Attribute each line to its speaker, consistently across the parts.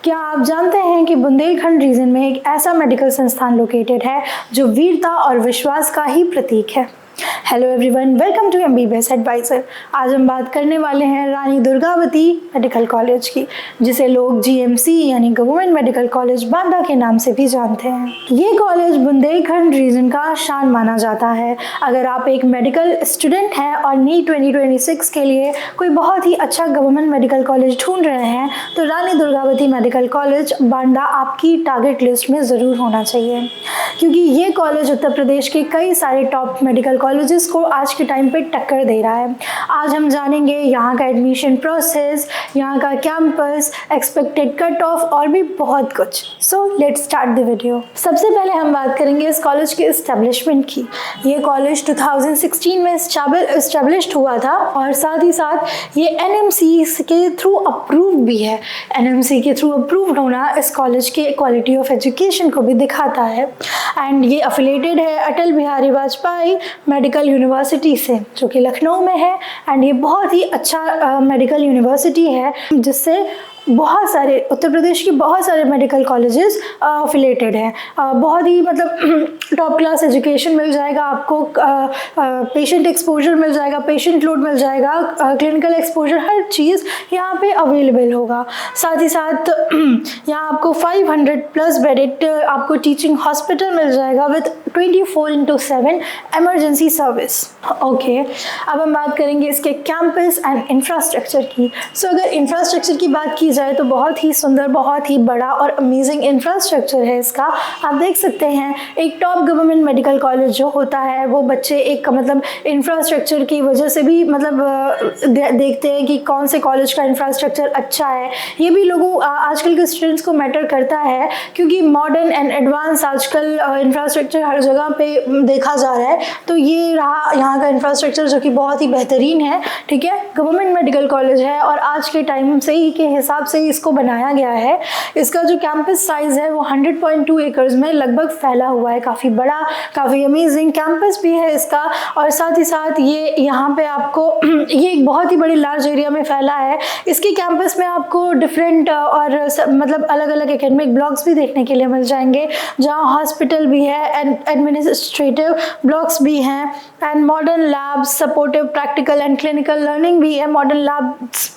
Speaker 1: क्या आप जानते हैं कि बुंदेलखंड रीजन में एक ऐसा मेडिकल संस्थान लोकेटेड है जो वीरता और विश्वास का ही प्रतीक है। Hello everyone, welcome to MBBS advisor. आज हम बात करने वाले हैं रानी दुर्गावती मेडिकल कॉलेज की, जिसे लोग जीएमसी यानी गवर्नमेंट मेडिकल कॉलेज बांदा के नाम से भी जानते हैं। ये कॉलेज बुंदेलखंड रीजन का शान माना जाता है। अगर आप एक मेडिकल स्टूडेंट हैं और नीट 2026 के लिए कोई बहुत ही अच्छा गवर्नमेंट मेडिकल कॉलेज ढूंढ रहे हैं तो रानी दुर्गावती मेडिकल कॉलेज बांदा आपकी टारगेट लिस्ट में ज़रूर होना चाहिए, क्योंकि ये कॉलेज उत्तर प्रदेश के कई सारे टॉप मेडिकल कॉलेजेस को आज के टाइम पे टक्कर दे रहा है। आज हम जानेंगे यहाँ का एडमिशन प्रोसेस, यहाँ का कैंपस, एक्सपेक्टेड कट ऑफ और भी बहुत कुछ। So let's start the video. सबसे पहले हम बात करेंगे इस कॉलेज के एस्टेब्लिशमेंट की। ये कॉलेज 2016 में एस्टेब्लिश्ड हुआ था और साथ ही साथ ये एनएमसी के थ्रू अप्रूव भी है। एनएमसी के थ्रू अप्रूव्ड होना इस कॉलेज के क्वालिटी ऑफ एजुकेशन को भी दिखाता है। एंड ये अफिलेटेड है अटल बिहारी वाजपेयी मेडिकल यूनिवर्सिटी से, जो कि लखनऊ में है। एंड ये बहुत ही अच्छा मेडिकल यूनिवर्सिटी है, जिससे बहुत सारे उत्तर प्रदेश के बहुत सारे मेडिकल कॉलेजेस अफिलेटेड हैं। बहुत ही मतलब टॉप क्लास एजुकेशन मिल जाएगा आपको, पेशेंट एक्सपोजर मिल जाएगा, पेशेंट लोड मिल जाएगा, क्लिनिकल एक्सपोजर, हर चीज़ यहाँ पे अवेलेबल होगा। साथ ही साथ यहाँ आपको 500+ बेडेड आपको टीचिंग हॉस्पिटल मिल जाएगा विद 24/7 इमरजेंसी सर्विस। ओके, अब हम बात करेंगे इसके कैंपस एंड इंफ्रास्ट्रक्चर की। सो अगर इंफ्रास्ट्रक्चर की बात की जाए तो बहुत ही सुंदर, बहुत ही बड़ा और अमेजिंग इंफ्रास्ट्रक्चर है इसका। आप देख सकते हैं एक टॉप गवर्नमेंट मेडिकल कॉलेज जो होता है वो बच्चे एक मतलब इंफ्रास्ट्रक्चर की वजह से भी मतलब देखते हैं कि कौन से कॉलेज का इंफ्रास्ट्रक्चर अच्छा है। ये भी लोगों आजकल के स्टूडेंट्स को मैटर करता है, क्योंकि मॉडर्न एंड एडवांस आजकल इंफ्रास्ट्रक्चर हर जगह पे देखा जा रहा है। तो ये रहा यहाँ का इंफ्रास्ट्रक्चर जो कि बहुत ही बेहतरीन है। ठीक है, गवर्नमेंट मेडिकल कॉलेज है और आज के टाइम से ही के हिसाब से इसको बनाया गया है। इसका जो कैंपस साइज है वो 100.2 एकर्स में लगभग फैला हुआ है। काफ़ी बड़ा, काफ़ी अमेजिंग कैंपस भी है इसका। और साथ ही साथ ये यहाँ पे आपको ये एक बहुत ही बड़ी लार्ज एरिया में फैला है। इसके कैंपस में आपको डिफरेंट और मतलब अलग अलग एकेडमिक ब्लॉक्स भी देखने के लिए मिल जाएंगे, जहाँ हॉस्पिटल भी है एंड एडमिनिस्ट्रेटिव ब्लॉक्स भी हैं and modern labs, supportive practical and clinical learning भी है। मॉडर्न लैब्स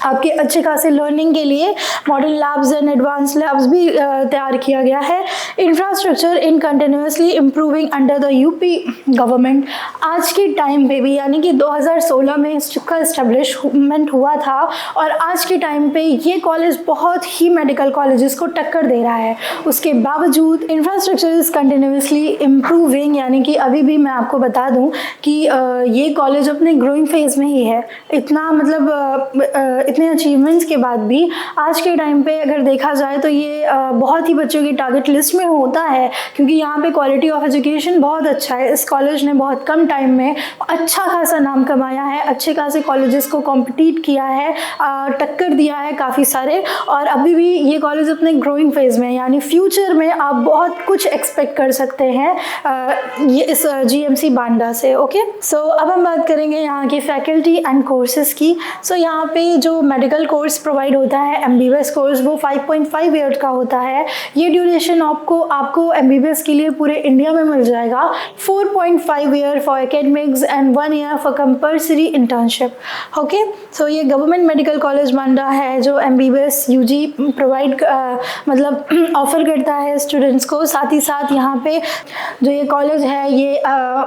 Speaker 1: आपके अच्छे खासे लर्निंग के लिए modern labs and advance labs भी तैयार किया गया है। Infrastructure in continuously improving under the UP government. आज के टाइम पे भी यानी कि 2016 में इसका इस्टेब्लिशमेंट हुआ था और आज के टाइम पे ये कॉलेज बहुत ही मेडिकल कॉलेजेस को टक्कर दे रहा है। उसके बावजूद इंफ्रास्ट्रक्चर इज़ कंटिन्यूसली इम्प्रूविंग, यानी कि अभी भी मैं आपको बता दूँ कि ये कॉलेज अपने ग्रोइंग फेज में ही है। इतना मतलब इतने अचीवमेंट्स के बाद भी आज के टाइम पे अगर देखा जाए तो ये बहुत ही बच्चों की टारगेट लिस्ट में होता है, क्योंकि यहाँ पे क्वालिटी ऑफ एजुकेशन बहुत अच्छा है। इस कॉलेज ने बहुत कम टाइम में अच्छा खासा नाम कमाया है, अच्छे खासे कॉलेजेस को कॉम्पिटिट किया है, टक्कर दिया है काफ़ी सारे। और अभी भी ये कॉलेज अपने ग्रोइंग फेज में, यानी फ्यूचर में आप बहुत कुछ एक्सपेक्ट कर सकते हैं ये इस जीएमसी बांदा से। ओके, सो अब हम बात करेंगे यहाँ की फैकल्टी एंड कोर्सेज की। सो यहाँ पे जो मेडिकल कोर्स प्रोवाइड होता है एमबीबीएस कोर्स, वो 5.5 ईयर का होता है। ये ड्यूरेशन आपको एमबीबीएस के लिए पूरे इंडिया में मिल जाएगा। 4.5 year for academics and 1 year for compulsory internship. Okay, so ये गवर्नमेंट मेडिकल कॉलेज बांदा है जो एमबीबीएस यूजी प्रोवाइड मतलब ऑफर करता है स्टूडेंट्स को। साथ ही साथ यहाँ पे जो ये कॉलेज है ये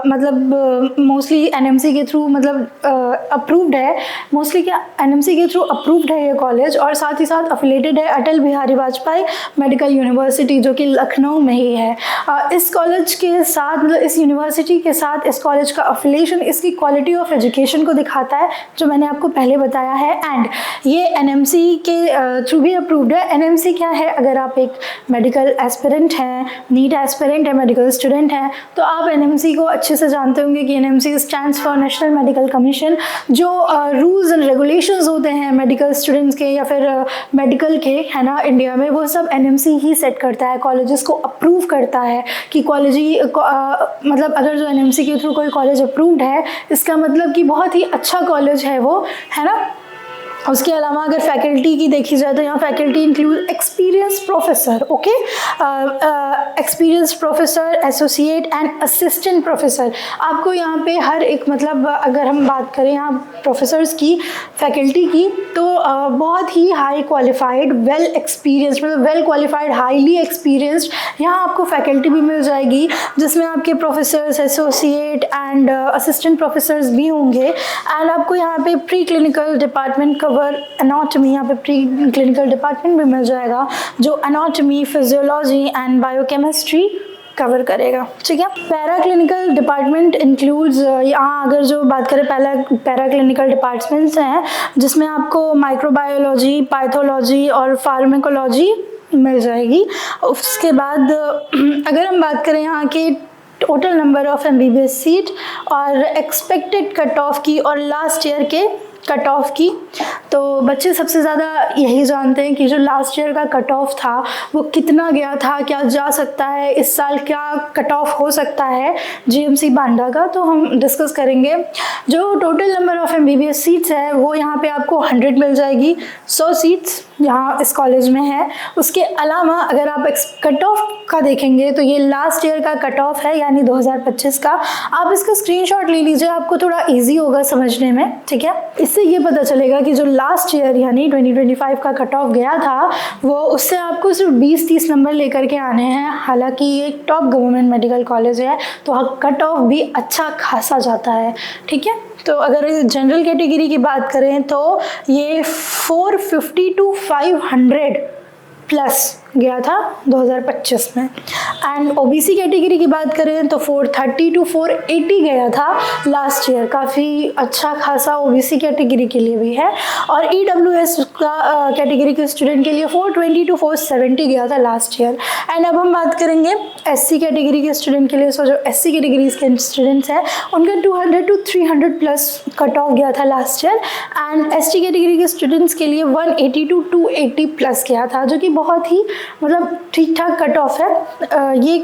Speaker 1: मतलब मोस्टली एनएमसी के थ्रू मतलब अप्रूव्ड है। मोस्टली क्या एनएमसी के थ्रू अप्रूव्ड है ये कॉलेज, और साथ ही साथ अफिलेटेड है अटल बिहारी वाजपेयी मेडिकल यूनिवर्सिटी, जो कि लखनऊ में ही है। इस कॉलेज के साथ मतलब इस यूनिवर्सिटी के साथ इस कॉलेज का अफिलिएशन इसकी क्वालिटी ऑफ एजुकेशन को दिखाता है, जो मैंने आपको पहले बताया है। एंड ये एनएमसी के थ्रू भी अप्रूव्ड है। एनएमसी क्या है? अगर आप एक मेडिकल एस्पिरेंट हैं, नीट एस्पिरेंट है, मेडिकल स्टूडेंट हैं, तो आप एनएमसी को अच्छे से जानते होंगे कि NMC stands for national medical commission. जो रूल्स एंड रेगुलेशंस होते हैं मेडिकल स्टूडेंट्स के या फिर मेडिकल के, है ना, इंडिया में, वो सब एनएमसी ही सेट करता है, कॉलेजेस को अप्रूव करता है कि कॉलेज ही मतलब अगर जो एनएमसी के थ्रू कोई कॉलेज अप्रूव्ड है, इसका मतलब कि बहुत ही अच्छा कॉलेज है वो, है ना। उसके अलावा अगर फैकल्टी की देखी जाए तो यहाँ faculty include experience professor, okay, experience professor, associate and assistant professor. आपको यहाँ पे हर एक मतलब अगर हम बात करें यहाँ प्रोफेसर्स की, फैकल्टी की, तो बहुत ही हाई क्वालिफाइड, वेल एक्सपीरियंस्ड, मतलब वेल क्वालिफाइड, हाईली एक्सपीरियंस्ड यहाँ आपको फैकल्टी भी मिल जाएगी, जिसमें आपके professors, associate and assistant professors भी होंगे। एंड आपको यहाँ पे pre clinical department cover anatomy, यहाँ पे प्री क्लिनिकल डिपार्टमेंट भी मिल जाएगा जो anatomy, physiology and biochemistry cover करेगा, ठीक है। पैरा क्लिनिकल डिपार्टमेंट इंक्लूड्स, यहाँ अगर जो बात करें पैरा क्लिनिकल डिपार्टमेंट्स हैं जिसमें आपको माइक्रोबायोलॉजी, पैथोलॉजी और फार्माकोलॉजी मिल जाएगी। उसके बाद अगर हम बात करें यहाँ के total number of MBBS seat और एक्सपेक्टेड कट ऑफ की और लास्ट ईयर के कट ऑफ की, तो बच्चे सबसे ज़्यादा यही जानते हैं कि जो लास्ट ईयर का कट ऑफ था वो कितना गया था, क्या जा सकता है, इस साल क्या कट ऑफ हो सकता है GMC बांडा का, तो हम डिस्कस करेंगे। जो total number of MBBS seats है वो यहाँ पे आपको 100 मिल जाएगी, 100 सीट्स यहाँ इस कॉलेज में है। उसके अलावा अगर आप कट ऑफ का देखेंगे तो ये लास्ट ईयर का कट ऑफ है, यानी 2025 का। आप इसका स्क्रीनशॉट ले लीजिए, आपको थोड़ा इजी होगा समझने में, ठीक है। इससे ये पता चलेगा कि जो लास्ट ईयर यानी 2025 का कट ऑफ गया था वो उससे आपको सिर्फ 20-30 नंबर लेकर के आने हैं। हालांकि ये एक टॉप गवर्नमेंट मेडिकल कॉलेज है तो कट ऑफ भी अच्छा खासा जाता है, ठीक है। तो अगर जनरल कैटेगरी की बात करें तो ये 450 to 500 प्लस गया था 2025 में। एंड OBC कैटेगरी की बात करें तो 430 to 480 गया था लास्ट ईयर, काफ़ी अच्छा खासा OBC कैटेगरी के लिए भी है। और EWS का कैटेगरी के स्टूडेंट के लिए 420 to 470 गया था लास्ट ईयर। एंड अब हम बात करेंगे SC कैटेगरी के स्टूडेंट के लिए। सो जो SC कैटेगरी के स्टूडेंट्स हैं उनका 200 to 300 प्लस कट ऑफ गया था last year. And ST category के स्टूडेंट्स के लिए 180 to 280 प्लस गया था, जो कि बहुत ही मतलब ठीक ठाक कट ऑफ है। ये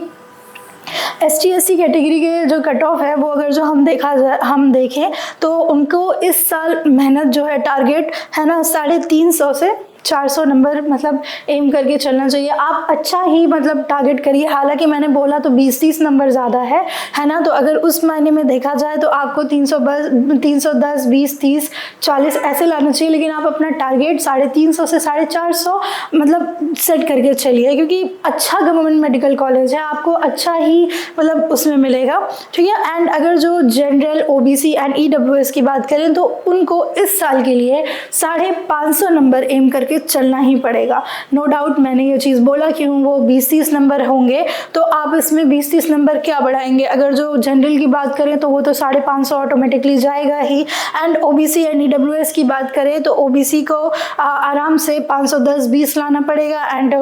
Speaker 1: ST/SC कैटेगरी के जो कट ऑफ है वो अगर जो हम देखें तो उनको इस साल मेहनत जो है, टारगेट है ना 350 से 400 नंबर मतलब एम करके चलना चाहिए। आप अच्छा ही मतलब टारगेट करिए। हालांकि मैंने बोला तो 20-30 नंबर ज़्यादा है ना, तो अगर उस मायने में देखा जाए तो आपको 310, 20, 30, 40 ऐसे लाना चाहिए। लेकिन आप अपना टारगेट 350 से 450 मतलब सेट करके चलिए, क्योंकि अच्छा गवर्नमेंट मेडिकल कॉलेज है, आपको अच्छा ही मतलब उसमें मिलेगा, ठीक है। एंड अगर जो जनरल, OBC एंड EWS की बात करें तो उनको इस साल के लिए 550 नंबर एम करके चलना ही पड़ेगा। नो डाउट मैंने ये चीज़ बोला क्यों, वो 20-30 नंबर होंगे तो आप इसमें 20-30 नंबर क्या बढ़ाएंगे। अगर जो जनरल की बात करें तो वो तो 550 ऑटोमेटिकली जाएगा ही। एंड OBC एंड EWS की बात करें तो OBC को आराम से 510-20 लाना पड़ेगा। एंड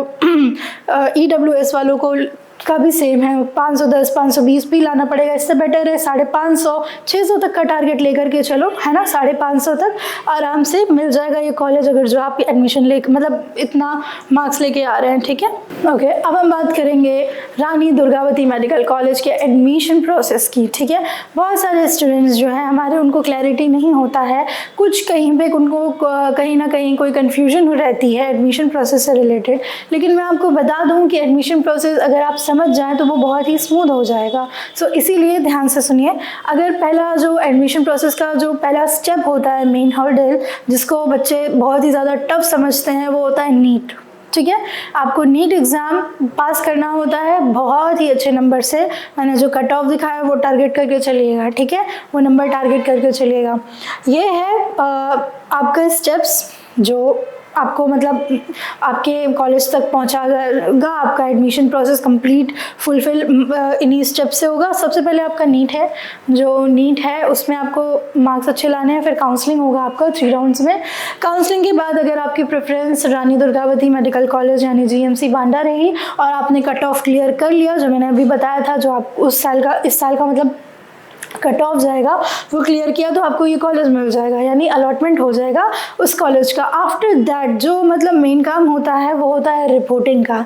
Speaker 1: EWS वालों को का भी सेम है, 510, 520 भी लाना पड़ेगा। इससे बेटर है 550, 600 तक का टारगेट लेकर के चलो, है ना। 550 तक आराम से मिल जाएगा ये कॉलेज, अगर जो आप एडमिशन ले मतलब इतना मार्क्स लेके आ रहे हैं, ठीक है। ओके, अब हम बात करेंगे रानी दुर्गावती मेडिकल कॉलेज के एडमिशन प्रोसेस की, ठीक है। बहुत सारे स्टूडेंट्स जो हैं हमारे, उनको क्लैरिटी नहीं होता है, कुछ कहीं पे उनको कहीं ना कहीं कोई कन्फ्यूजन रहती है एडमिशन प्रोसेस से रिलेटेड। लेकिन मैं आपको बता दूँ कि एडमिशन प्रोसेस अगर आप समझ जाएं तो वो बहुत ही स्मूथ हो जाएगा। सो इसीलिए ध्यान से सुनिए। अगर पहला जो एडमिशन प्रोसेस का जो पहला स्टेप होता है, मेन हर्डल, जिसको बच्चे बहुत ही ज़्यादा टफ समझते हैं, वो होता है नीट, ठीक है। आपको नीट एग्ज़ाम पास करना होता है बहुत ही अच्छे नंबर से। मैंने जो कट ऑफ दिखाया वो टारगेट करके चलिएगा, ठीक है, वो नंबर टारगेट करके चलिएगा। ये है आपका स्टेप्स जो आपको मतलब आपके कॉलेज तक पहुंचाएगा। आपका एडमिशन प्रोसेस कंप्लीट फुलफिल इन्हीं स्टेप से होगा। सबसे पहले आपका नीट है, जो नीट है उसमें आपको मार्क्स अच्छे लाने हैं। फिर काउंसलिंग होगा आपका 3 राउंड्स में। काउंसलिंग के बाद अगर आपकी preference Rani Durgavati medical college यानी GMC बांडा रही और आपने कट ऑफ क्लियर कर लिया, जो मैंने अभी बताया था, जो आप इस साल का मतलब कट ऑफ जाएगा वो क्लियर किया तो आपको ये कॉलेज मिल जाएगा, यानी अलॉटमेंट हो जाएगा उस कॉलेज का। आफ्टर दैट जो मतलब मेन काम होता है वो होता है रिपोर्टिंग का।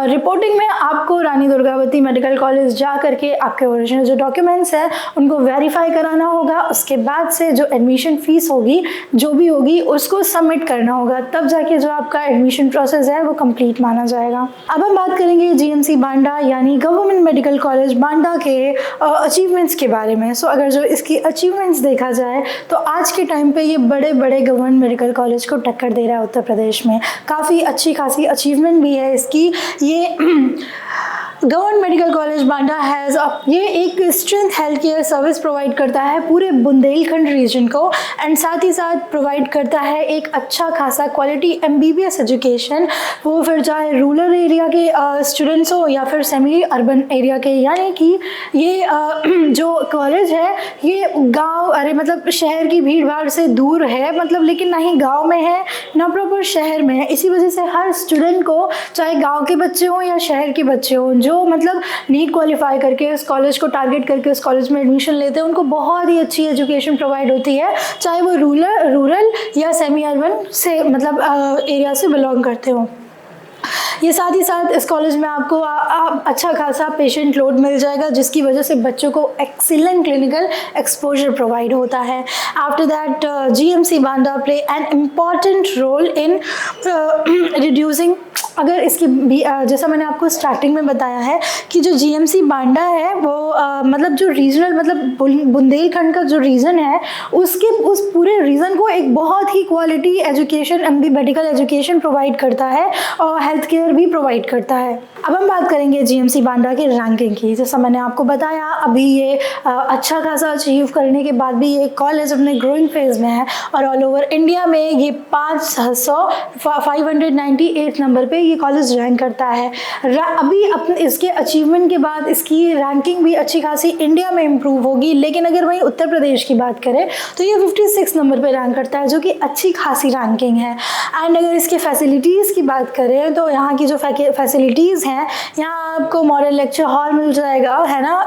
Speaker 1: रिपोर्टिंग में आपको रानी दुर्गावती मेडिकल कॉलेज जा करके आपके ओरिजिनल जो डॉक्यूमेंट्स हैं उनको वेरीफाई कराना होगा। उसके बाद से जो एडमिशन फ़ीस होगी जो भी होगी उसको सबमिट करना होगा, तब जाके जो आपका एडमिशन प्रोसेस है वो कंप्लीट माना जाएगा। अब हम बात करेंगे जीएमसी बांडा यानी गवर्नमेंट मेडिकल कॉलेज बांडा के अचीवमेंट्स के बारे में। सो अगर जो इसकी अचीवमेंट्स देखा जाए तो आज के टाइम पे ये बड़े बड़े गवर्नमेंट मेडिकल कॉलेज को टक्कर दे रहा है उत्तर प्रदेश में। काफ़ी अच्छी खासी अचीवमेंट भी है इसकी। ये government medical college Banda has ये एक strength health care service provide करता है पूरे बुंदेलखंड रीजन को, एंड साथ ही साथ प्रोवाइड करता है एक अच्छा खासा क्वालिटी एमबीबीएस एजुकेशन, वो फिर चाहे रूरल एरिया के स्टूडेंट्स हो या फिर सेमी अर्बन एरिया के। यानी कि ये जो कॉलेज है ये गांव मतलब शहर की भीड़ भाड़ से दूर है, मतलब लेकिन ना ही गाँव में है ना प्रॉपर शहर में है। इसी वजह से हर स्टूडेंट को चाहे गाँव के बच्चे हों या शहर के बच्चे हों जो मतलब नीट क्वालिफाई करके उस कॉलेज को टारगेट करके उस कॉलेज में एडमिशन लेते हैं उनको बहुत ही अच्छी एजुकेशन प्रोवाइड होती है, चाहे वो रूरल या सेमी अर्बन से मतलब एरिया से बिलोंग करते हो। ये साथ ही साथ इस कॉलेज में आपको अच्छा खासा पेशेंट लोड मिल जाएगा जिसकी वजह से बच्चों को एक्सीलेंट क्लिनिकल एक्सपोजर प्रोवाइड होता है। After that GMC Banda play an important role in reducing, अगर इसकी भी जैसा मैंने आपको स्टार्टिंग में बताया है कि जो जीएमसी बांडा है वो मतलब जो रीजनल मतलब बुंदेलखंड का जो रीजन है उसके उस पूरे रीजन को एक बहुत ही quality education medical education provide करता है और हेल्थ केयर भी प्रोवाइड करता है। अब हम बात करेंगे जीएमसी बांडा के रैंकिंग की। जैसा मैंने आपको बताया अभी ये अच्छा खासा अचीव करने के बाद भी ये कॉलेज अपने ग्रोइंग फेज में है और ऑल ओवर इंडिया में ये 598 नंबर पे ये कॉलेज रैंक करता है। अभी अपने इसके अचीवमेंट के बाद इसकी रैंकिंग भी अच्छी खासी इंडिया में इम्प्रूव होगी, लेकिन अगर वहीं उत्तर प्रदेश की बात करें तो ये 56 नंबर पे रैंक करता है जो कि अच्छी खासी रैंकिंग है। एंड अगर इसके फैसिलिटीज़ की बात करें तो यहाँ की जो फैसिलिटीज़ हैं यहाँ आपको मॉडल लेक्चर हॉल मिल जाएगा, है ना,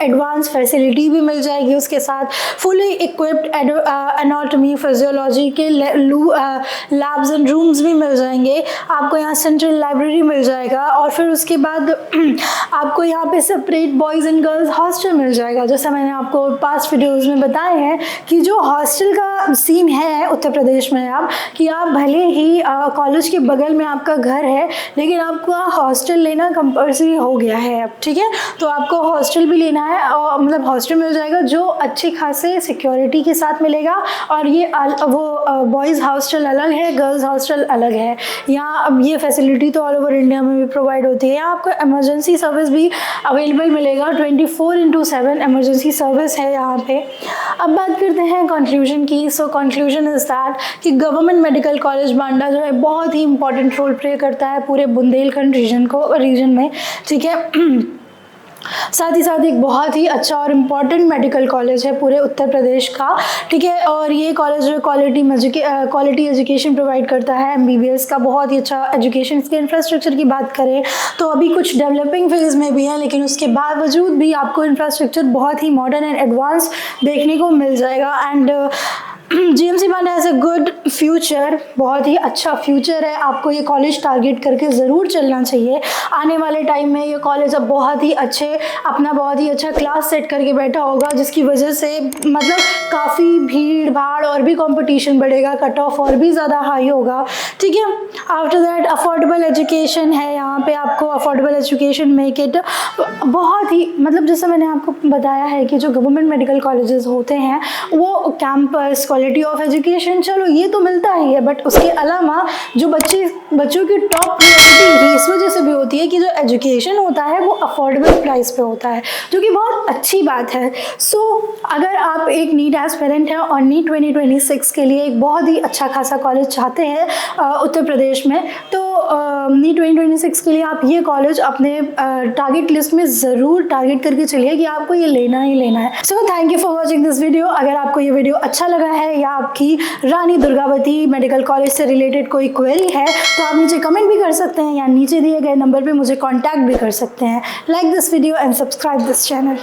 Speaker 1: एडवांस फैसिलिटी भी मिल जाएगी, उसके साथ फुली इक्विप्ड एनाटॉमी फिजियोलॉजी के लैब्स एंड रूम्स भी मिल जाएंगे। आपको यहाँ सेंट्रल लाइब्रेरी मिल जाएगा और फिर उसके बाद आपको यहाँ पे separate boys and girls hostel मिल जाएगा। जैसा मैंने आपको पास्ट वीडियोज़ में बताए हैं कि जो हॉस्टल का सीन है उत्तर प्रदेश में आप कि आप भले ही कॉलेज के बगल में आपका घर है लेकिन आपको हॉस्टल लेना कंपल्सरी हो गया है अब, ठीक है। तो आपको हॉस्टल भी लेना है और मतलब हॉस्टल मिल जाएगा जो अच्छे खासे सिक्योरिटी के साथ मिलेगा और ये वो बॉयज़ हॉस्टल अलग है, गर्ल्स हॉस्टल अलग है। यहाँ अब ये फैसिलिटी तो ऑल ओवर इंडिया में भी प्रोवाइड होती है। यहाँ आपको इमरजेंसी सर्विस भी अवेलेबल मिलेगा, 24/7 इमरजेंसी सर्विस है यहाँ पे। अब बात करते हैं कंक्लूजन की। सो कंक्लूजन इज़ दैट कि गवर्नमेंट मेडिकल कॉलेज बांडा जो है बहुत ही इंपॉर्टेंट रोल प्ले करता है पूरे बुंदेलखंड रीजन में, ठीक है। साथ ही साथ एक बहुत ही अच्छा और इम्पॉर्टेंट मेडिकल कॉलेज है पूरे उत्तर प्रदेश का, ठीक है। और ये कॉलेज जो क्वालिटी एजुकेशन प्रोवाइड करता है, एमबीबीएस का बहुत ही अच्छा एजुकेशन। इसके इंफ्रास्ट्रक्चर की बात करें तो अभी कुछ डेवलपिंग फेज़ में भी है, लेकिन उसके बावजूद भी आपको इंफ्रास्ट्रक्चर बहुत ही मॉडर्न एंड एडवांस देखने को मिल जाएगा। And GMC Banda has a good future, बहुत ही अच्छा फ्यूचर है। आपको ये कॉलेज टारगेट करके ज़रूर चलना चाहिए। आने वाले टाइम में ये कॉलेज अब बहुत ही अच्छा क्लास सेट करके बैठा होगा जिसकी वजह से मतलब काफ़ी भीड़ भाड़ और भी कंपटीशन बढ़ेगा, कट ऑफ और भी ज़्यादा हाई होगा, ठीक है। आफ्टर दैट अफोर्डेबल एजुकेशन है यहाँ पे, आपको अफोर्डेबल एजुकेशन मेक इट बहुत ही मतलब जैसे मैंने आपको बताया है कि जो गवर्नमेंट मेडिकल कॉलेजेस होते हैं वो कैंपस क्वालिटी ऑफ एजुकेशन चलो ये तो मिलता ही है, बट उसके अलावा जो बच्चों की टॉप प्रायोरिटी इस वजह से भी होती है कि जो एजुकेशन होता है वो अफोर्डेबल प्राइस पे होता है, जो कि बहुत अच्छी बात है। सो अगर आप एक नीट एस्पिरेंट हैं और नीट 2026 के लिए एक बहुत ही अच्छा खासा कॉलेज चाहते हैं उत्तर प्रदेश में, तो नीट 2026 के लिए आप ये कॉलेज अपने टारगेट लिस्ट में ज़रूर टारगेट करके चलिए कि आपको ये लेना ही लेना है। So thank you for watching this video. अगर आपको ये वीडियो अच्छा लगा है या आपकी रानी दुर्गावती मेडिकल कॉलेज से रिलेटेड कोई क्वेरी है तो आप नीचे कमेंट भी कर सकते हैं या नीचे दिए गए नंबर पे मुझे कांटेक्ट भी कर सकते हैं। Like this video and subscribe this channel.